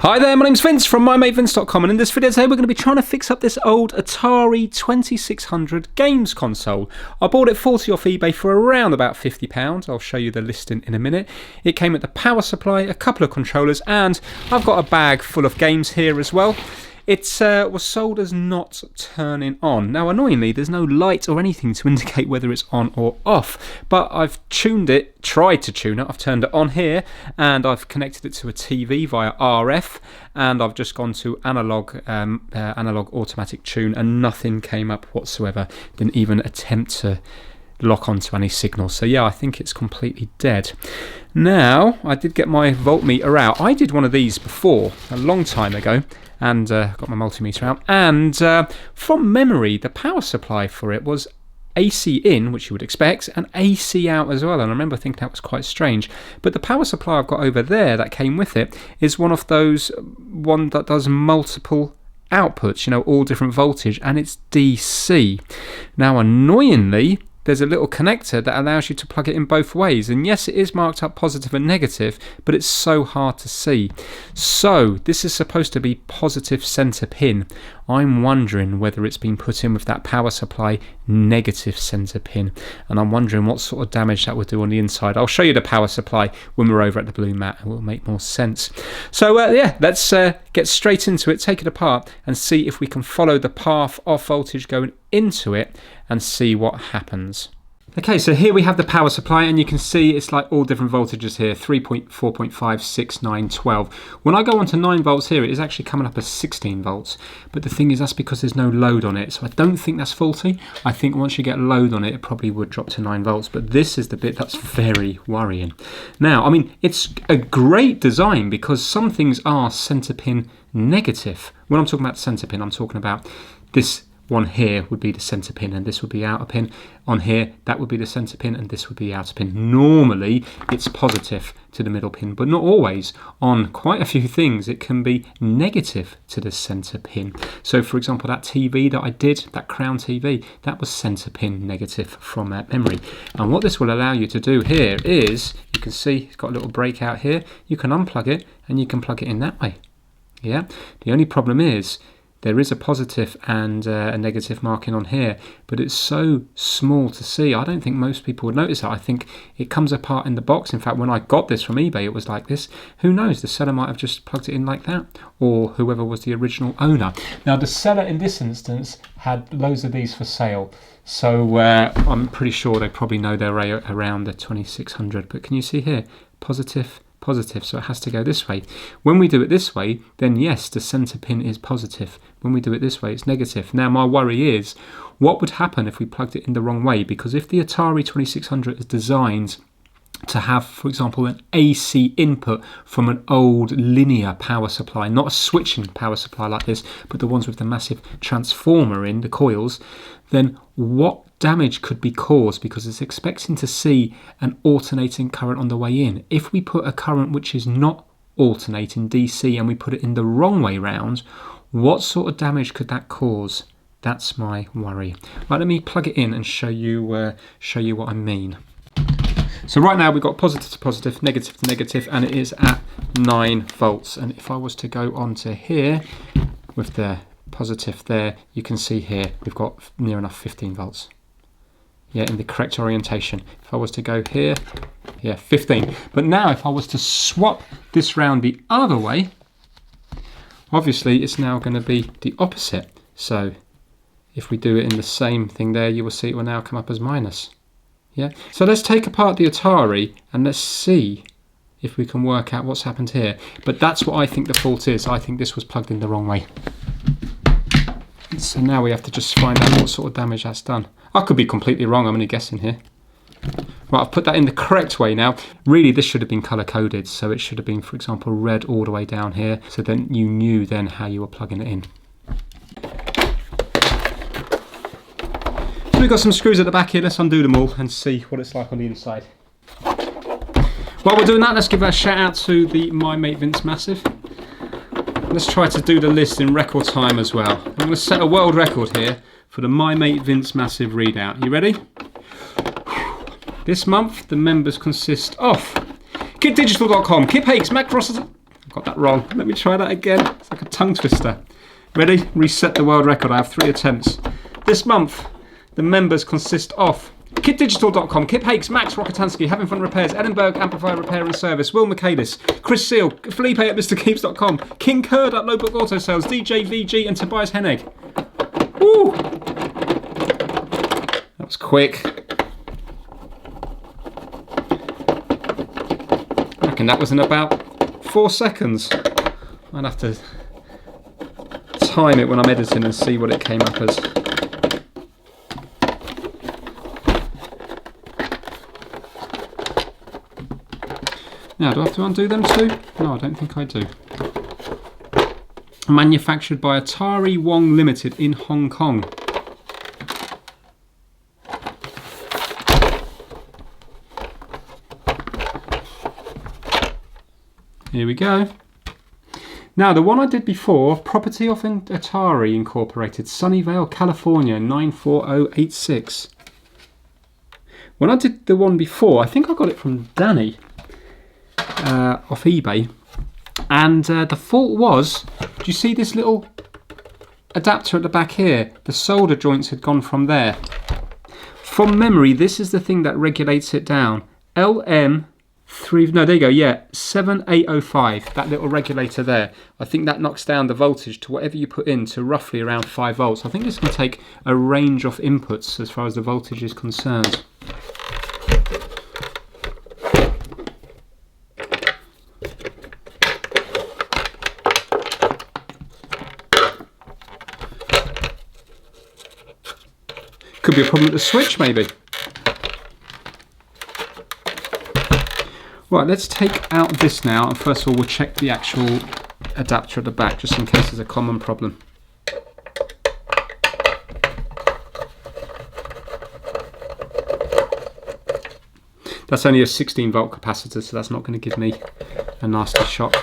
Hi there, my name's Vince from mymatevince.com, and in this video today we're going to be trying to fix up this old Atari 2600 games console. I bought it 40 off eBay for around about £50. I'll show you the listing in a minute. It came with the power supply, a couple of controllers, and I've got a bag full of games here as well. It was sold as not turning on. Now annoyingly there's no light or anything to indicate whether it's on or off, but I've tuned it, tried to tune it, I've turned it on here and I've connected it to a TV via RF, and I've just gone to analog automatic tune and nothing came up whatsoever. Didn't even attempt to lock onto any signal. So yeah, I think it's completely dead. Now, I did get my voltmeter out. I did one of these before, a long time ago, and got my multimeter out. And from memory, the power supply for it was AC in, which you would expect, and AC out as well. And I remember thinking that was quite strange. But the power supply I've got over there that came with it is one of those, one that does multiple outputs, you know, all different voltage, and it's DC. Now, annoyingly, there's a little connector that allows you to plug it in both ways, and yes, it is marked up positive and negative, but it's so hard to see. So this is supposed to be positive center pin. I'm wondering whether it's been put in with that power supply negative center pin, and I'm wondering what sort of damage that would do on the inside. I'll show you the power supply when we're over at the blue mat, and it will make more sense. So yeah, let's get straight into it, take it apart and see if we can follow the path of voltage going into it and see what happens. Okay, so here we have the power supply, and you can see it's like all different voltages here, 3.4, 4.5, 6, 9, 12. When I go on to 9 volts here, it is actually coming up as 16 volts. But the thing is, that's because there's no load on it. So I don't think that's faulty. I think once you get load on it, it probably would drop to 9 volts. But this is the bit that's very worrying. Now, I mean, it's a great design because some things are center pin negative. When I'm talking about center pin, I'm talking about this one here would be the center pin and this would be outer pin. On here, that would be the center pin and this would be outer pin. Normally, it's positive to the middle pin, but not always. On quite a few things, it can be negative to the center pin. So for example, that TV that I did, that Crown TV, that was center pin negative from memory. And what this will allow you to do here is, you can see it's got a little breakout here. You can unplug it and you can plug it in that way. Yeah. The only problem is, there is a positive and a negative marking on here, but it's so small to see. I don't think most people would notice that. I think it comes apart in the box. In fact, when I got this from eBay, it was like this. Who knows? The seller might have just plugged it in like that, or whoever was the original owner. Now, the seller in this instance had loads of these for sale. So I'm pretty sure they probably know their way around the 2600. But can you see here? Positive, positive, so it has to go this way. When we do it this way, then yes, the center pin is positive. When we do it this way, it's negative. Now my worry is, what would happen if we plugged it in the wrong way? Because if the Atari 2600 is designed to have, for example, an AC input from an old linear power supply, not a switching power supply like this, but the ones with the massive transformer in the coils, then what damage could be caused? Because it's expecting to see an alternating current on the way in. If we put a current which is not alternating DC and we put it in the wrong way round, what sort of damage could that cause? That's my worry. Right, let me plug it in and show you what I mean. So right now we've got positive to positive, negative to negative, and it is at 9 volts. And if I was to go onto here with the positive there, you can see here we've got near enough 15 volts. Yeah, in the correct orientation. If I was to go here, yeah, 15. But now if I was to swap this round the other way, obviously it's now going to be the opposite. So if we do it in the same thing there, you will see it will now come up as minus. Yeah. So let's take apart the Atari and let's see if we can work out what's happened here. But that's what I think the fault is. I think this was plugged in the wrong way. So now we have to just find out what sort of damage that's done. I could be completely wrong, I'm only guessing here. Right, I've put that in the correct way now. Really, this should have been color coded. So it should have been, for example, red all the way down here. So then you knew then how you were plugging it in. So we've got some screws at the back here. Let's undo them all and see what it's like on the inside. While we're doing that, let's give a shout out to the My Mate Vince Massive. Let's try to do the list in record time as well. I'm going to set a world record here for the My Mate Vince Massive readout. You ready? This month, the members consist of kitdigital.com, Kip Hakes, Mac Ross. I got that wrong. Let me try that again. It's like a tongue twister. Ready? Reset the world record. I have 3 attempts. This month, the members consist of kitdigital.com, Kip Hakes, Max Rokotansky, Having Fun Repairs, Edinburgh Amplifier Repair and Service, Will Michaelis, Chris Seal, Felipe at MrKeeps.com, King Kurd at Lowbook Auto Sales, DJ VG and Tobias Hennig. Woo! That was quick. I reckon that was in about 4 seconds. I'd have to time it when I'm editing and see what it came up as. Now, do I have to undo them too? No, I don't think I do. Manufactured by Atari Wong Limited in Hong Kong. Here we go. Now, the one I did before, property of Atari Incorporated, Sunnyvale, California, 94086. When I did the one before, I think I got it from Danny off eBay. And the fault was, do you see this little adapter at the back here? The solder joints had gone from there. From memory, this is the thing that regulates it down. LM3, no, there you go, yeah, 7805, that little regulator there. I think that knocks down the voltage to whatever you put in to roughly around 5 volts. I think this can take a range of inputs as far as the voltage is concerned. Could be a problem with the switch, maybe. Right, let's take out this now, and first of all we'll check the actual adapter at the back, just in case there's a common problem. That's only a 16 volt capacitor, so that's not going to give me a nasty shock.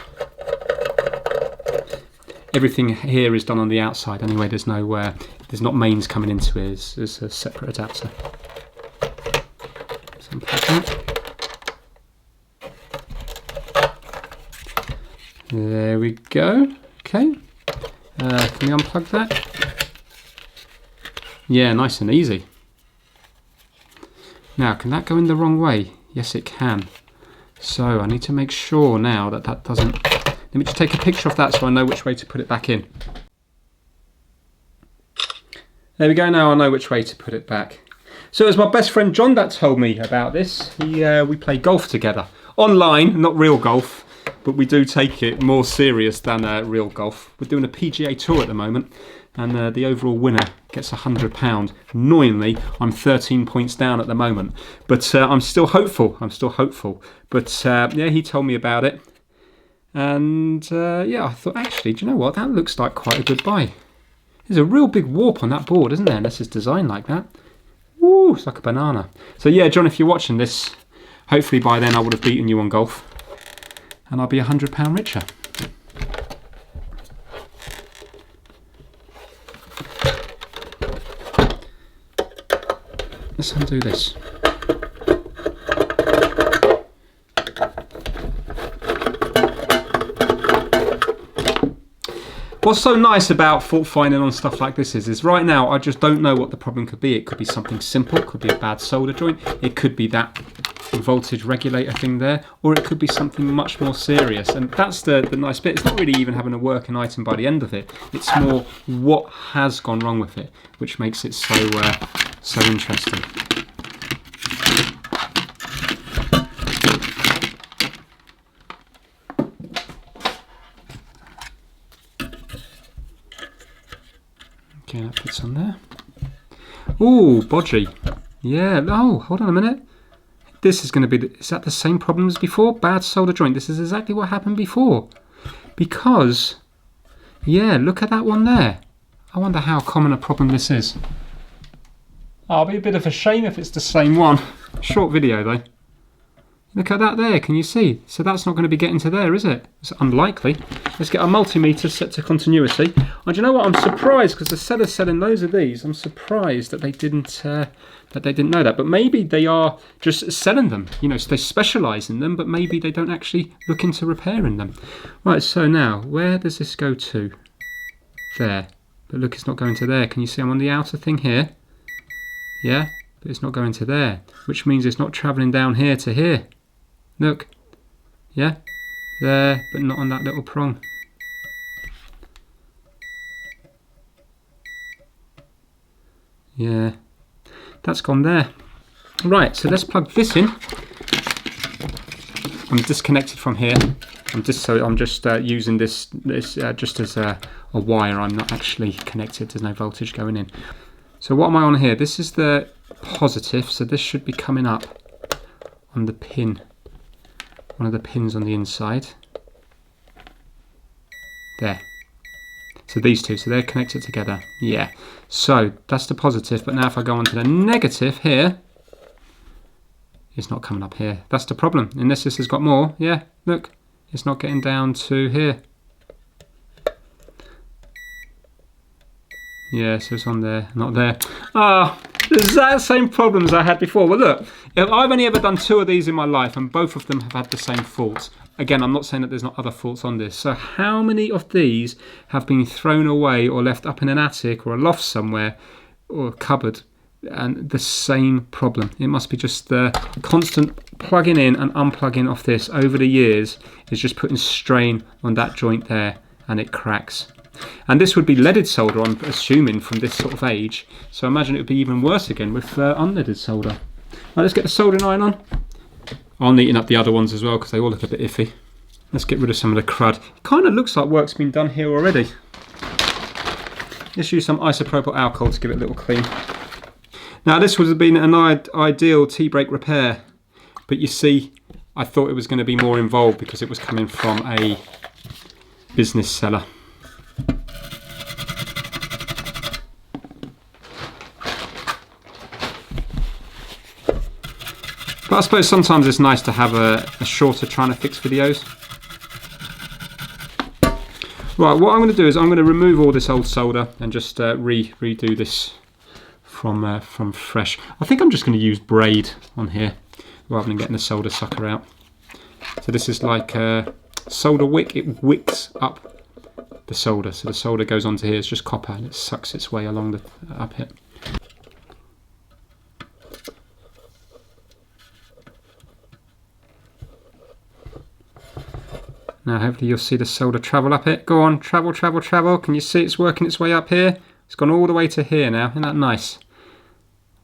Everything here is done on the outside anyway, there's there's not mains coming into it, it's a separate adapter. So unplug that. There we go. Okay. Can we unplug that? Yeah, nice and easy. Now, can that go in the wrong way? Yes, it can. So I need to make sure now that that doesn't... Let me just take a picture of that so I know which way to put it back in. There we go, now I know which way to put it back. So it was my best friend John that told me about this. We play golf together. Online, not real golf, but we do take it more serious than real golf. We're doing a PGA Tour at the moment, and the overall winner gets £100. Annoyingly, I'm 13 points down at the moment, but I'm still hopeful. But yeah, he told me about it. And yeah, I thought, actually, do you know what? That looks like quite a good buy. There's a real big warp on that board, isn't there? Unless it's designed like that. Woo, it's like a banana. So yeah, John, if you're watching this, hopefully by then I would have beaten you on golf. And I'll be £100 richer. Let's undo this. What's so nice about fault finding on stuff like this is right now I just don't know what the problem could be. It could be something simple, it could be a bad solder joint, it could be that voltage regulator thing there, or it could be something much more serious. And that's the nice bit. It's not really even having a working item by the end of it. It's more what has gone wrong with it, which makes it so interesting. Okay, that fits on there. Ooh, bodgy. Yeah, oh, hold on a minute. This is going to be, is that the same problem as before? Bad solder joint. This is exactly what happened before. Because, yeah, look at that one there. I wonder how common a problem this is. Oh, it'll be a bit of a shame if it's the same one. Short video though. Look at that there, can you see? So that's not going to be getting to there, is it? It's unlikely. Let's get our multimeter set to continuity. And do you know what? I'm surprised, because the seller's selling loads of these. I'm surprised that they didn't know that. But maybe they are just selling them. You know, so they specialise in them, but maybe they don't actually look into repairing them. Right, so now, where does this go to? There. But look, it's not going to there. Can you see I'm on the outer thing here? Yeah, but it's not going to there, which means it's not travelling down here to here. Look, yeah, there, but not on that little prong. Yeah, that's gone there. Right, so let's plug this in. I'm disconnected from here. I'm just using this just as a wire. I'm not actually connected. There's no voltage going in. So what am I on here? This is the positive, so this should be coming up on the pin. One of the pins on the inside. There. So these two, so they're connected together. Yeah. So that's the positive, but now if I go on to the negative here, it's not coming up here. That's the problem. Unless this has got more. Yeah, look. It's not getting down to here. Yeah, so it's on there, not there. Ah, the exact same problems I had before. Well, look, if I've only ever done 2 of these in my life, and both of them have had the same faults. Again, I'm not saying that there's not other faults on this. So how many of these have been thrown away or left up in an attic or a loft somewhere or a cupboard, and the same problem? It must be just the constant plugging in and unplugging off this over the years is just putting strain on that joint there, and it cracks. And this would be leaded solder, I'm assuming, from this sort of age. So I imagine it would be even worse again with unleaded solder. Right, let's get the soldering iron on. I'll neaten up the other ones as well because they all look a bit iffy. Let's get rid of some of the crud. It kind of looks like work's been done here already. Let's use some isopropyl alcohol to give it a little clean. Now this would have been an ideal T-brake repair, but you see, I thought it was going to be more involved because it was coming from a business seller. But I suppose sometimes it's nice to have a shorter trying to fix videos. Right, what I'm going to do is I'm going to remove all this old solder and just redo this from fresh. I think I'm just going to use braid on here rather than getting the solder sucker out. So this is like a solder wick. It wicks up the solder. So the solder goes onto here. It's just copper and it sucks its way along the up here. Now hopefully you'll see the solder travel up it. Go on, travel, travel, travel. Can you see it's working its way up here? It's gone all the way to here now. Isn't that nice?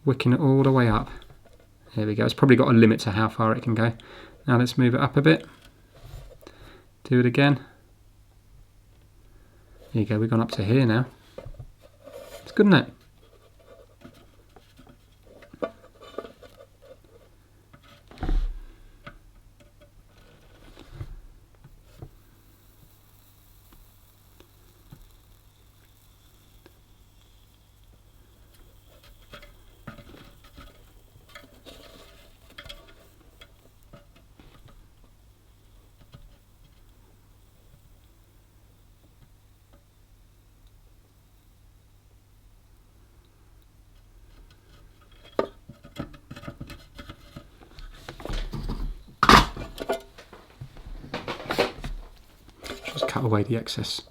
Wicking it all the way up. There we go. It's probably got a limit to how far it can go. Now let's move it up a bit. Do it again. There you go. We've gone up to here now. It's good, isn't it? Just cut away the excess.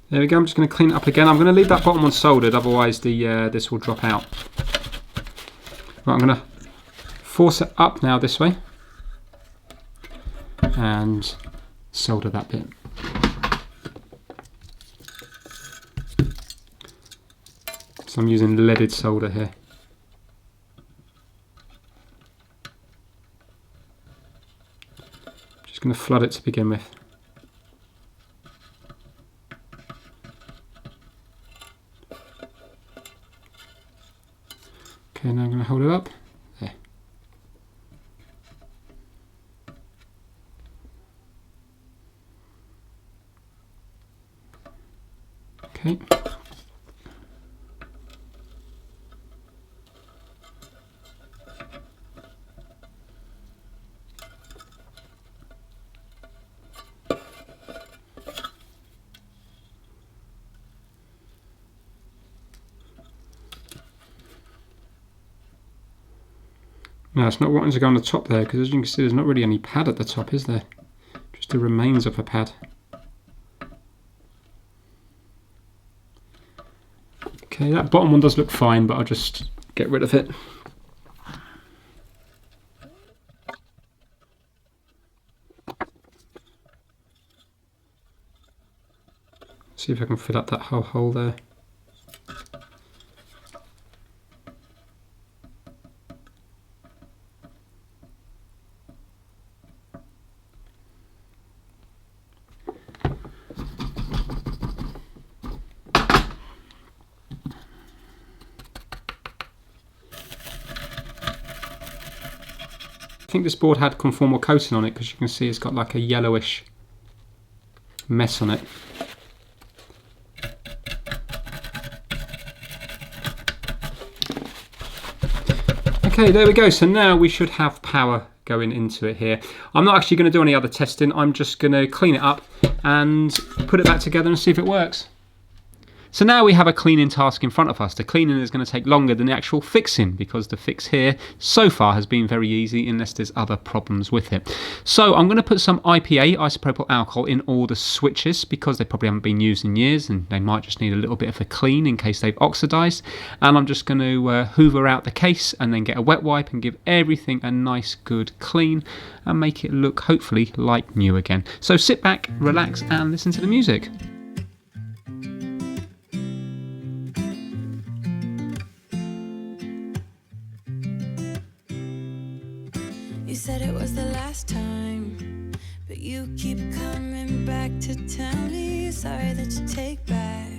There we go. I'm just going to clean it up again. I'm going to leave that bottom one soldered, otherwise this will drop out. Right, I'm going to force it up now this way and solder that bit. So I'm using leaded solder here. Just going to flood it to begin with. Okay, now I'm going to hold it up. There. Okay. Now it's not wanting to go on the top there, because as you can see there's not really any pad at the top, is there? Just the remains of a pad. Okay, that bottom one does look fine, but I'll just get rid of it. See if I can fill up that whole hole there. I think this board had conformal coating on it, because you can see it's got like a yellowish mess on it. Okay, there we go. So now we should have power going into it here. I'm not actually going to do any other testing. I'm just going to clean it up and put it back together and see if it works. So now we have a cleaning task in front of us. The cleaning is going to take longer than the actual fixing, because the fix here so far has been very easy unless there's other problems with it. So I'm going to put some IPA, isopropyl alcohol, in all the switches, because they probably haven't been used in years and they might just need a little bit of a clean in case they've oxidized. And I'm just going to hoover out the case and then get a wet wipe and give everything a nice good clean and make it look hopefully like new again. So sit back, relax and listen to the music. You said it was the last time, but you keep coming back to tell me sorry that you take back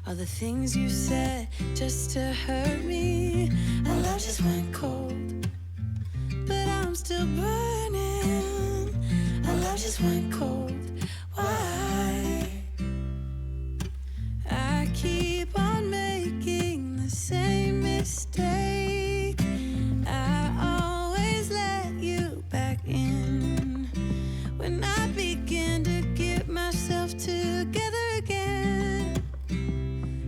all the things you said just to hurt me. Our love just went cold, but I'm still burning. Our love just went cold. Why? I keep on making the same mistake. When I begin to get myself together again,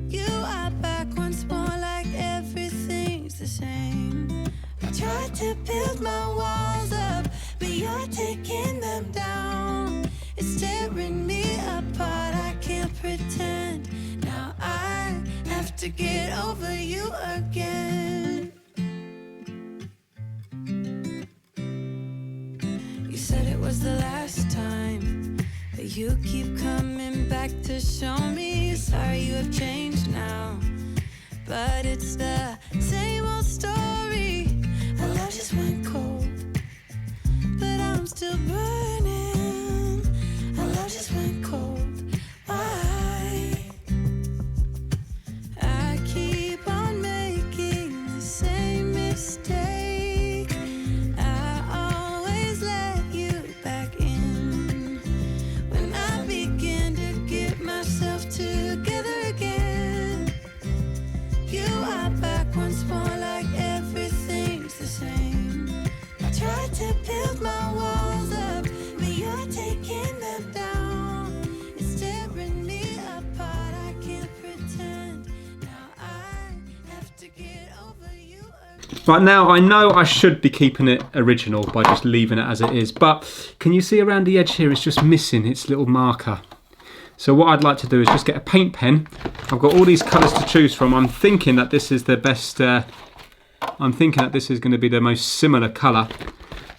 you are back once more like everything's the same. I tried to build my walls up, but you're taking them down. It's tearing me apart, I can't pretend. Now I have to get over you again. You said it was the last time, but you keep coming back to show me sorry you have changed now. But it's the same old story. Our love just went cold, but I'm still burning. Our love just went cold. Why? I keep on making the same mistake. To build my walls up, but you're taking them down. It's tearing me apart, I can't pretend. Now I have to get over you again. Right, now I know I should be keeping it original by just leaving it as it is, but can you see around the edge here it's just missing its little marker? So what I'd like to do is just get a paint pen. I've got all these colours to choose from. I'm thinking that this is the best, I'm thinking that this is going to be the most similar colour.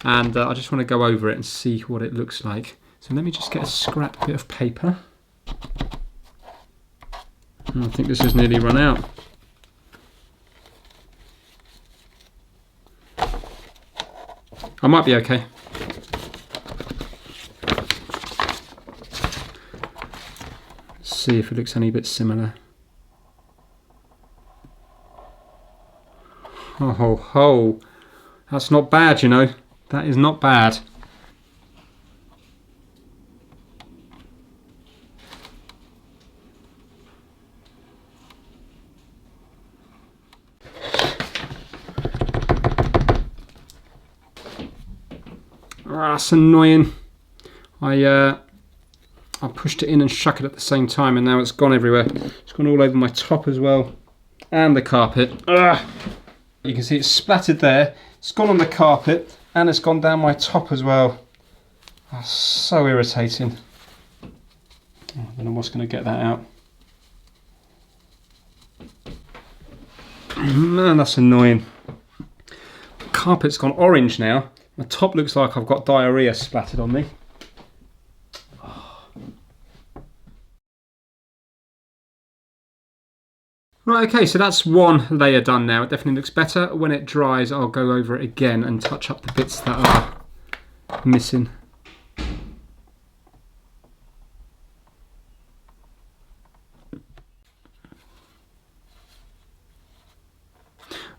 And I just want to go over it and see what it looks like. So let me just get a scrap bit of paper. I think this has nearly run out. I might be okay. Let's see if it looks any bit similar. Oh ho ho, that's not bad, you know. That is not bad. That's annoying. I pushed it in and shook it at the same time, and now it's gone everywhere. It's gone all over my top as well, and the carpet. You can see it's splattered there. It's gone on the carpet, and it's gone down my top as well. That's so irritating. I don't know what's going to get that out. Man, that's annoying. The carpet's gone orange now. My top looks like I've got diarrhea splattered on me. Right, okay, so that's one layer done now. It definitely looks better. When it dries, I'll go over it again and touch up the bits that are missing.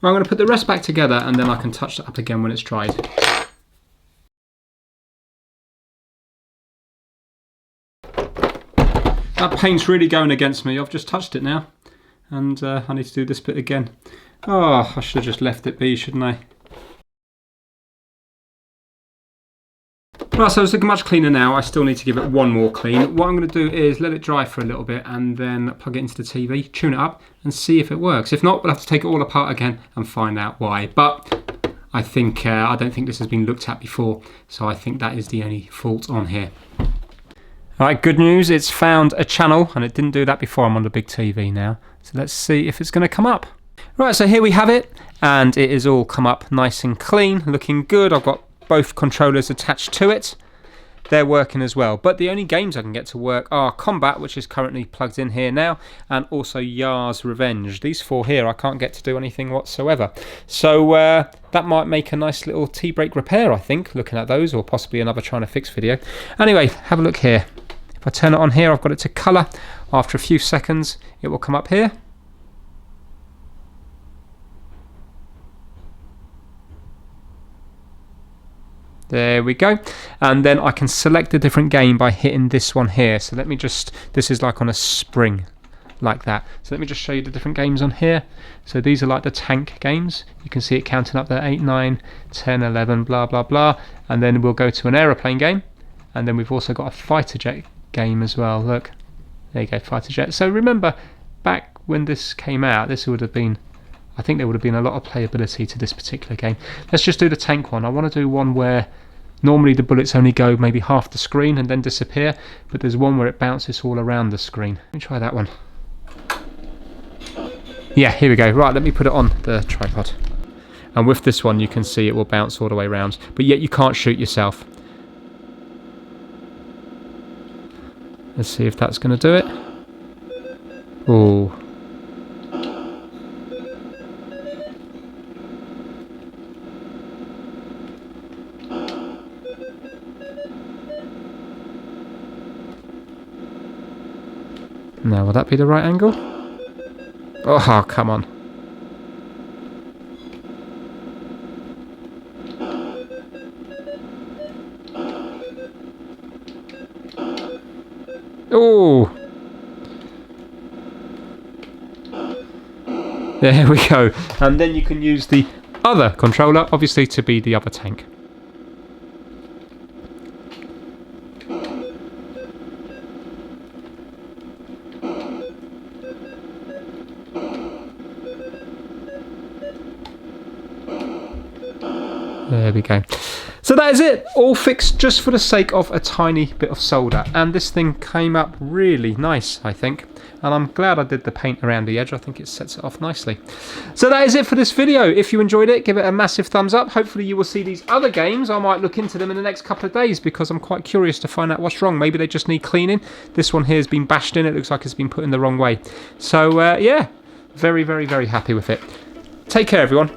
I'm going to put the rest back together and then I can touch it up again when it's dried. That paint's really going against me. I've just touched it now. And I need to do this bit again. Oh, I should have just left it be, shouldn't I? Right, so it's looking much cleaner now. I still need to give it one more clean. What I'm going to do is let it dry for a little bit and then plug it into the TV, tune it up and see if it works. If not, we'll have to take it all apart again and find out why. But I think I don't think this has been looked at before, so I think that is the only fault on here. Alright, good news, it's found a channel, and it didn't do that before. I'm on the big TV now. So let's see if it's going to come up. Right, so here we have it, and it is all come up nice and clean, looking good. I've got both controllers attached to it. They're working as well, but the only games I can get to work are Combat, which is currently plugged in here now, and also Yar's Revenge. These four here I can't get to do anything whatsoever. So that might make a nice little tea break repair, I think, looking at those, or possibly another trying to fix video. Anyway, have a look here. If I turn it on here, I've got it to colour. After a few seconds, it will come up here. There we go. And then I can select a different game by hitting this one here. So let me just, this is like on a spring, like that. So let me just show you the different games on here. So these are like the tank games. You can see it counting up there, 8, 9, 10, 11, blah, blah, blah. And then we'll go to an aeroplane game. And then we've also got a fighter jet game as well. Look, there you go, fighter jet. So remember, back when this came out, this would have been, I think there would have been a lot of playability to this particular game. Let's just do the tank one. I want to do one where normally the bullets only go maybe half the screen and then disappear, but there's one where it bounces all around the screen. Let me try that one. Yeah, here we go. Right, let me put it on the tripod. And with this one you can see it will bounce all the way around, but yet you can't shoot yourself. Let's see if that's going to do it. Oh. Now, will that be the right angle? Oh, come on. Oh! There we go. And then you can use the other controller, obviously, to be the other tank. There we go. So that is it, all fixed just for the sake of a tiny bit of solder. And this thing came up really nice, I think. And I'm glad I did the paint around the edge. I think it sets it off nicely. So that is it for this video. If you enjoyed it, give it a massive thumbs up. Hopefully you will see these other games. I might look into them in the next couple of days because I'm quite curious to find out what's wrong. Maybe they just need cleaning. This one here has been bashed in. It looks like it's been put in the wrong way. So yeah, very, very, very happy with it. Take care, everyone.